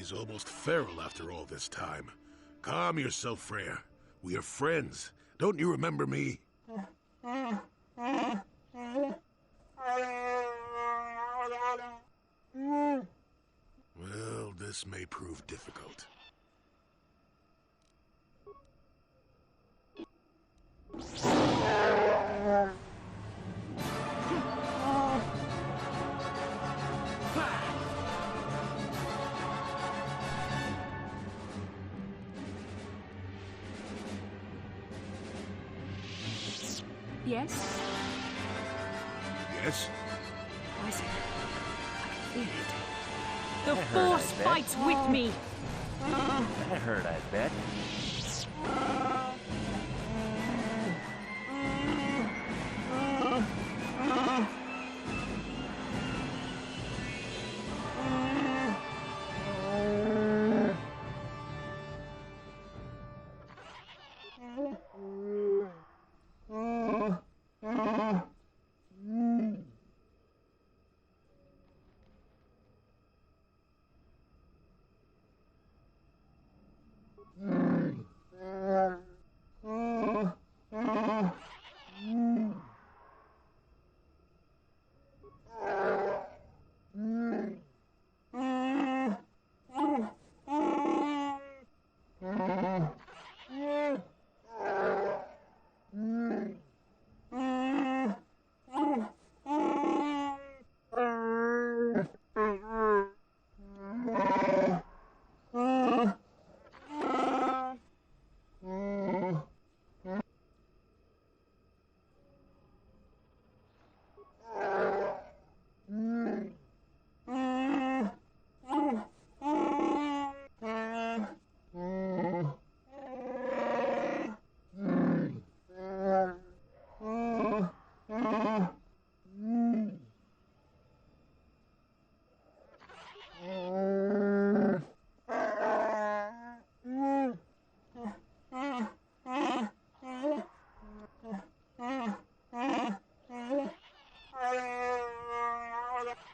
He's almost feral after all this time. Calm yourself, Freya. We are friends. Don't you remember me? Well, this may prove difficult. Yes? Yes? Isaac, I can feel it. The Force fights with me! That hurt, I bet.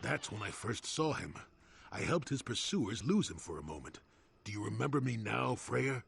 That's when I first saw him. I helped his pursuers lose him for a moment. Do you remember me now, Freya?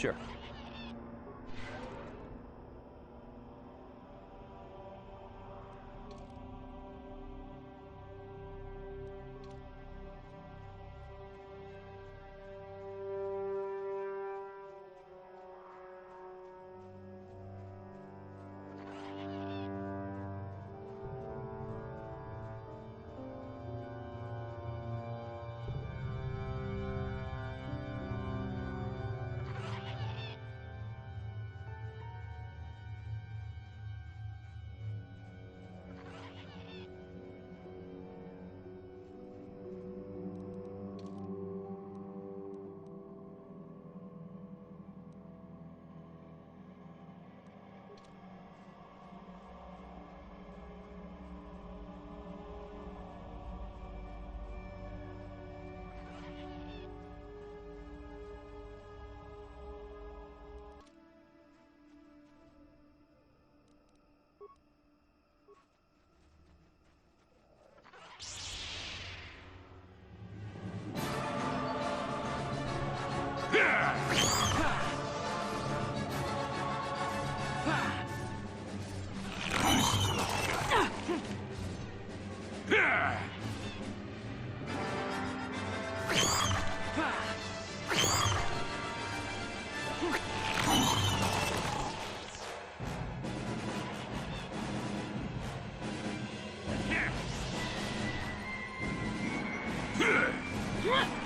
Sure.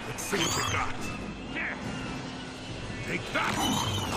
Let's see what you got. Take that!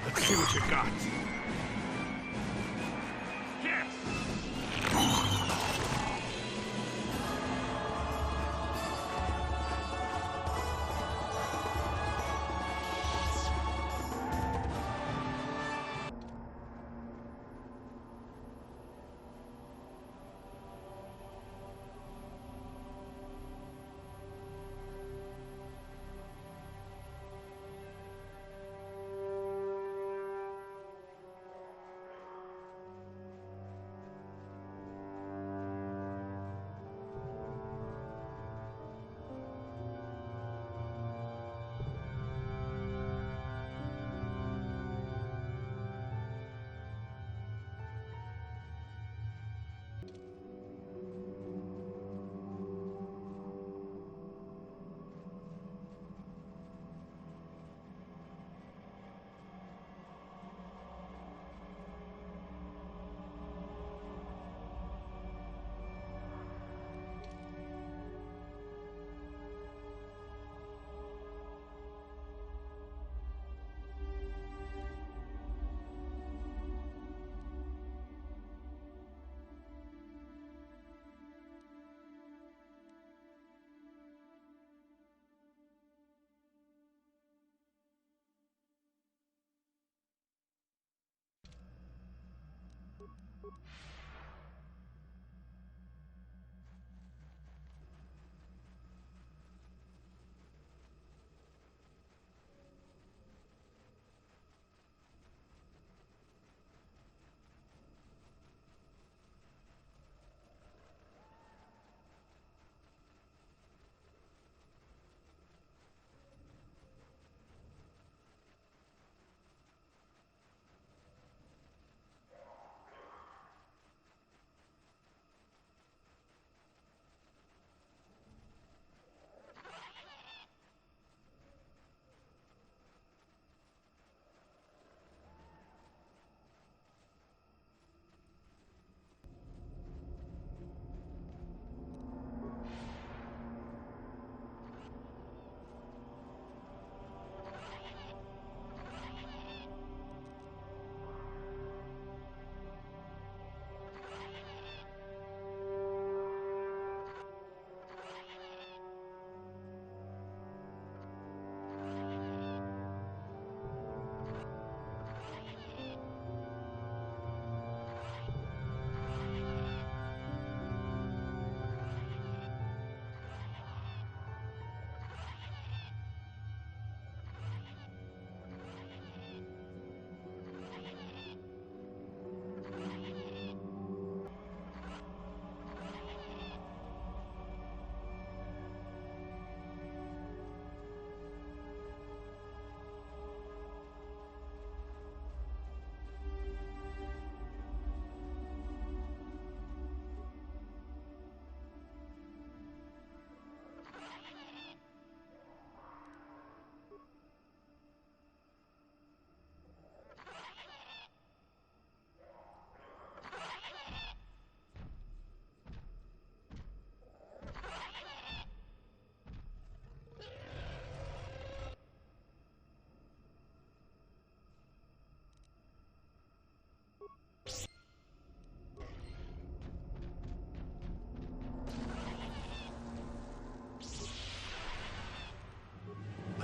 Let's see what you got.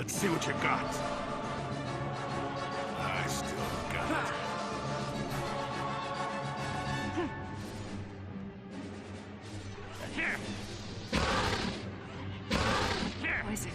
Let's see what you got. I still got it. What is it?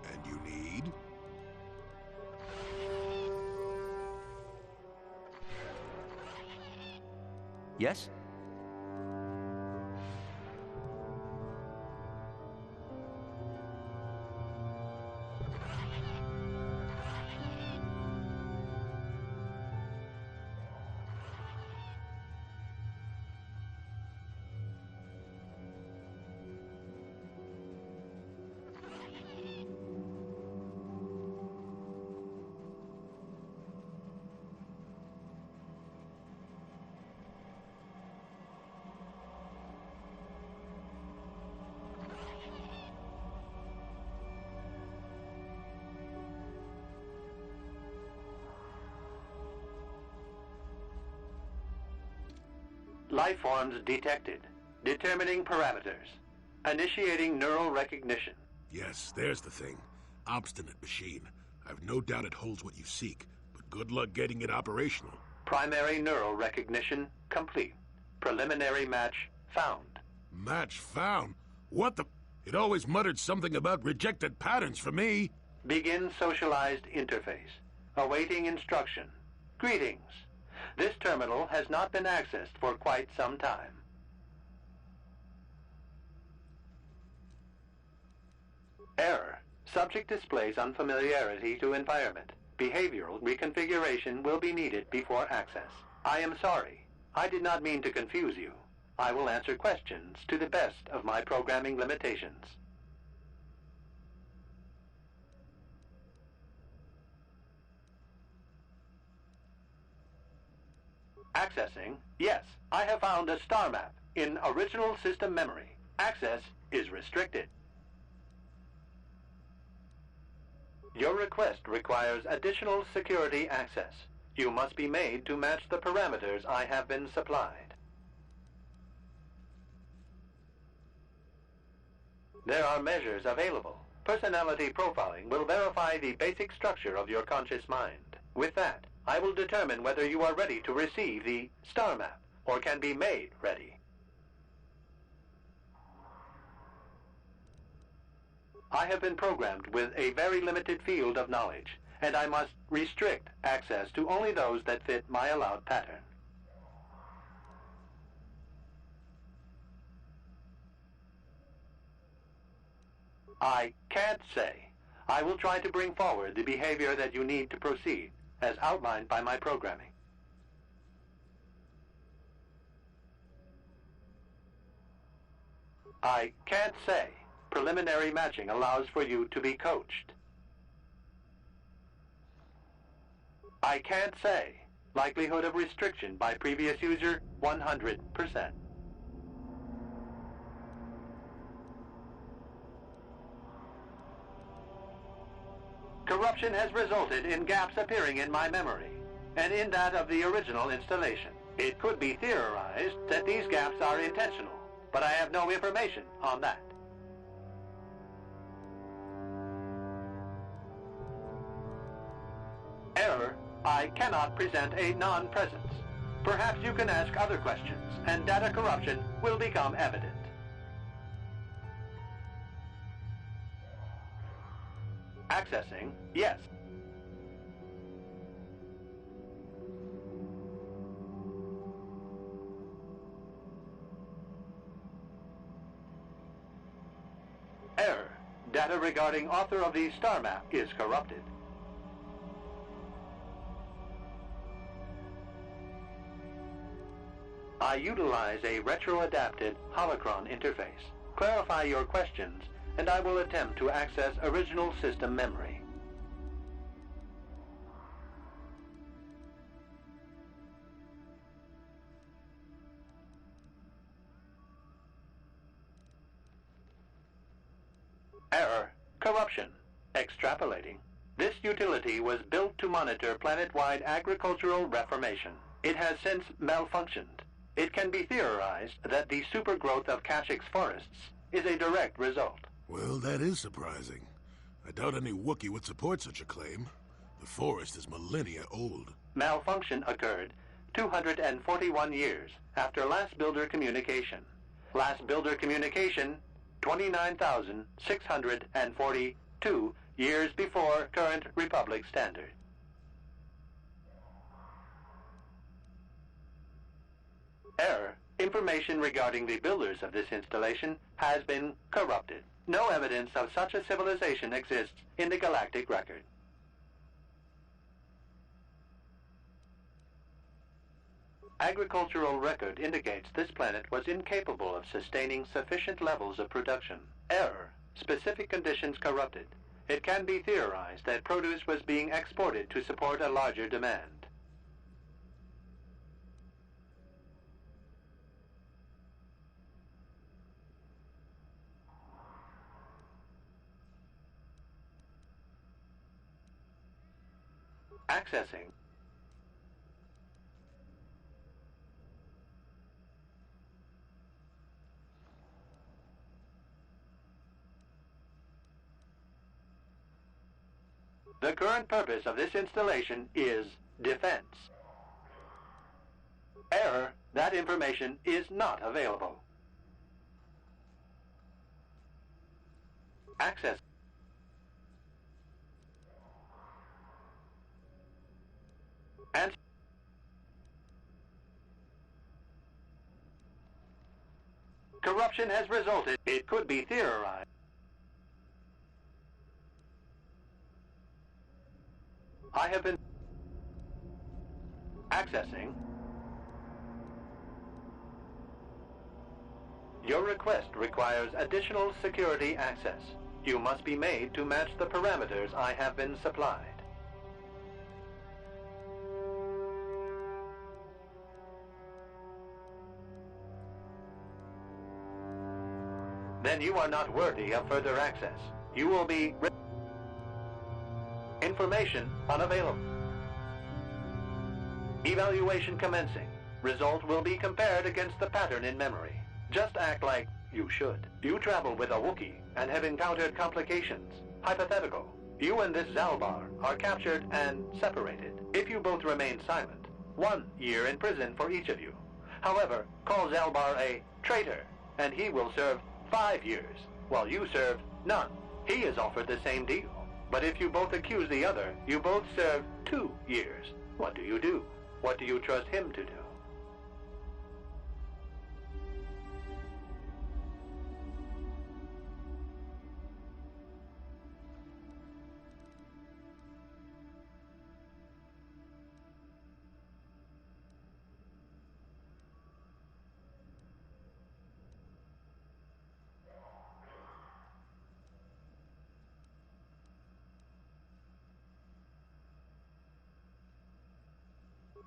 And you need? Yes? Life forms detected. Determining parameters. Initiating neural recognition. Yes, there's the thing. Obstinate machine. I've no doubt it holds what you seek, but good luck getting it operational. Primary neural recognition complete. Preliminary match found. Match found? What the... It always muttered something about rejected patterns for me. Begin socialized interface. Awaiting instruction. Greetings. This terminal has not been accessed for quite some time. Error. Subject displays unfamiliarity to environment. Behavioral reconfiguration will be needed before access. I am sorry. I did not mean to confuse you. I will answer questions to the best of my programming limitations. Accessing. Yes, I have found a star map in original system memory. Access is restricted. Your request requires additional security access. You must be made to match the parameters I have been supplied. There are measures available. Personality profiling will verify the basic structure of your conscious mind. With that, I will determine whether you are ready to receive the star map or can be made ready. I have been programmed with a very limited field of knowledge, and I must restrict access to only those that fit my allowed pattern. I can't say. I will try to bring forward the behavior that you need to proceed, as outlined by my programming. I can't say. Preliminary matching allows for you to be coached. I can't say. Likelihood of restriction by previous user, 100%. Corruption has resulted in gaps appearing in my memory, and in that of the original installation. It could be theorized that these gaps are intentional, but I have no information on that. Error. I cannot present a non-presence. Perhaps you can ask other questions, and data corruption will become evident. Accessing. Yes. Error. Data regarding author of the star map is corrupted. I utilize a retro-adapted holocron interface. Clarify your questions, and I will attempt to access original system memory. Error. Corruption. Extrapolating. This utility was built to monitor planet-wide agricultural reformation. It has since malfunctioned. It can be theorized that the supergrowth of Kashyk's forests is a direct result. Well, that is surprising. I doubt any Wookiee would support such a claim. The forest is millennia old. Malfunction occurred 241 years after last builder communication. Last builder communication, 29,642 years before current Republic standard. Error. Information regarding the builders of this installation has been corrupted. No evidence of such a civilization exists in the galactic record. Agricultural record indicates this planet was incapable of sustaining sufficient levels of production. Error. Specific conditions corrupted. It can be theorized that produce was being exported to support a larger demand. Accessing. The current purpose of this installation is defense. Error. That information is not available. Access. And corruption has resulted. It could be theorized. I have been accessing. Your request requires additional security access. You must be made to match the parameters I have been supplied. Then you are not worthy of further access. You will be information unavailable. Evaluation commencing. Result will be compared against the pattern in memory. Just act like you should. You travel with a Wookiee and have encountered complications. Hypothetical. You and this Zalbar are captured and separated. If you both remain silent, 1 year in prison for each of you. However, call Zalbar a traitor, and he will serve 5 years, while you serve none. He is offered the same deal. But if you both accuse the other, you both serve 2 years. What do? What do you trust him to do?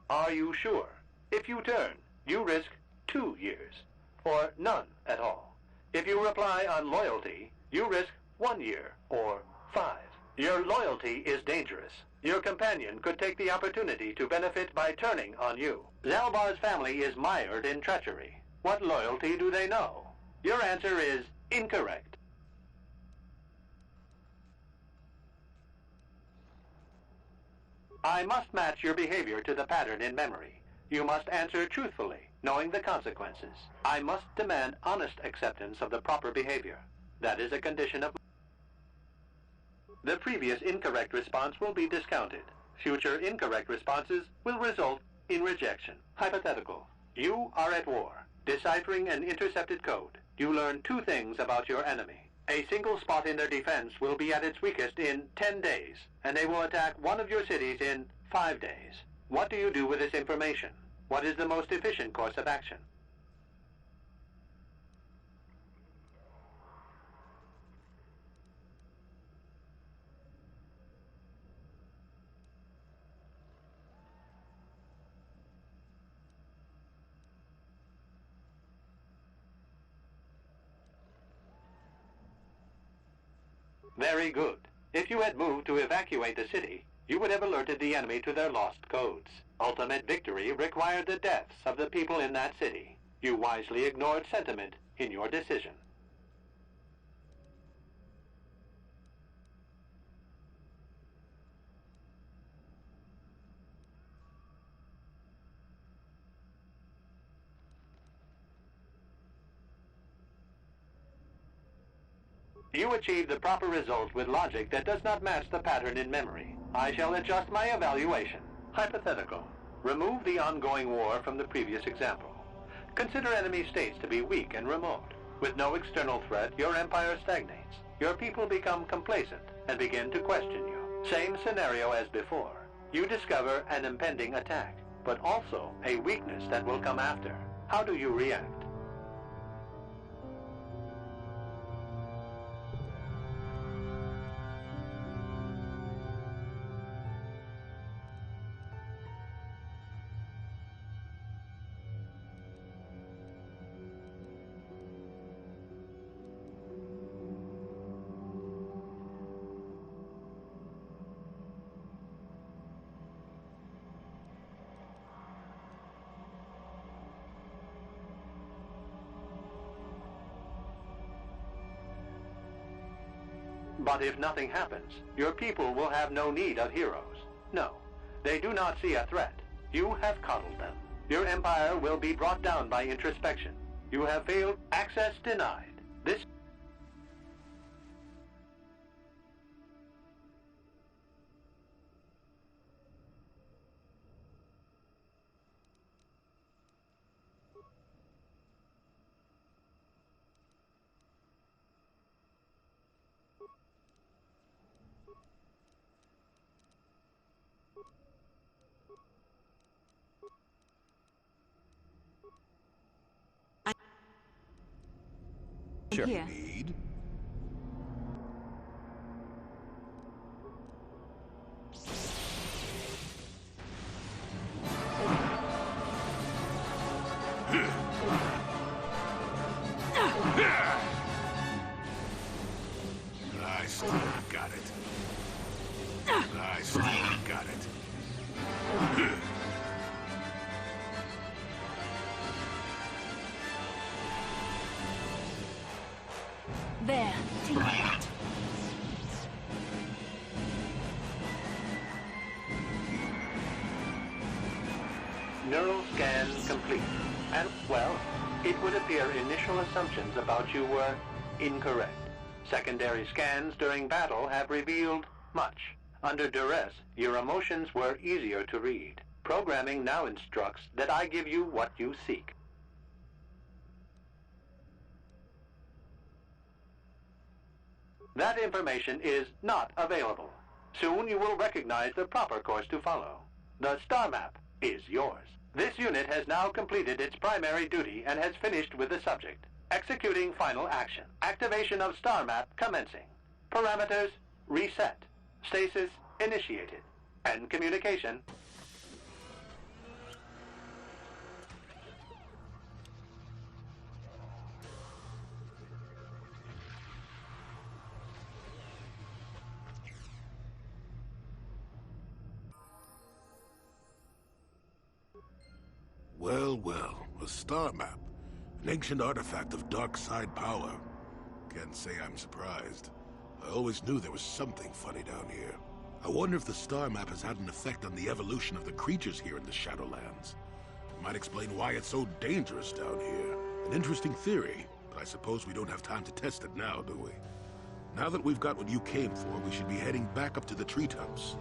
Are you sure? If you turn, you risk 2 years, or none at all. If you reply on loyalty, you risk 1 year, or 5. Your loyalty is dangerous. Your companion could take the opportunity to benefit by turning on you. Zalbar's family is mired in treachery. What loyalty do they know? Your answer is incorrect. I must match your behavior to the pattern in memory. You must answer truthfully, knowing the consequences. I must demand honest acceptance of the proper behavior. That is a condition of... The previous incorrect response will be discounted. Future incorrect responses will result in rejection. Hypothetical. You are at war. Deciphering an intercepted code. You learn 2 things about your enemy. A single spot in their defense will be at its weakest in 10 days, and they will attack one of your cities in 5 days. What do you do with this information? What is the most efficient course of action? Very good. If you had moved to evacuate the city, you would have alerted the enemy to their lost codes. Ultimate victory required the deaths of the people in that city. You wisely ignored sentiment in your decision. You achieved the proper result with logic that does not match the pattern in memory. I shall adjust my evaluation. Hypothetical. Remove the ongoing war from the previous example. Consider enemy states to be weak and remote. With no external threat, your empire stagnates. Your people become complacent and begin to question you. Same scenario as before. You discover an impending attack, but also a weakness that will come after. How do you react? But if nothing happens, your people will have no need of heroes. No, they do not see a threat. You have coddled them. Your empire will be brought down by introspection. You have failed. Access denied. This... Sure. Here. Need? I still got it. I still got it. There, take that. Neural scan complete. And, well, it would appear initial assumptions about you were incorrect. Secondary scans during battle have revealed much. Under duress, your emotions were easier to read. Programming now instructs that I give you what you seek. That information is not available. Soon you will recognize the proper course to follow. The star map is yours. This unit has now completed its primary duty and has finished with the subject. Executing final action. Activation of star map commencing. Parameters reset. Stasis initiated. End communication. Well, well, a star map. An ancient artifact of dark side power. Can't say I'm surprised. I always knew there was something funny down here. I wonder if the star map has had an effect on the evolution of the creatures here in the Shadowlands. It might explain why it's so dangerous down here. An interesting theory, but I suppose we don't have time to test it now, do we? Now that we've got what you came for, we should be heading back up to the treetops.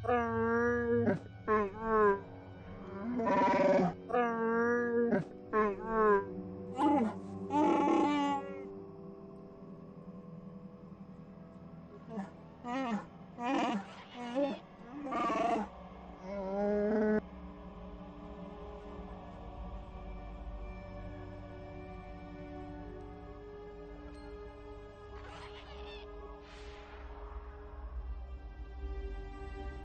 Uh,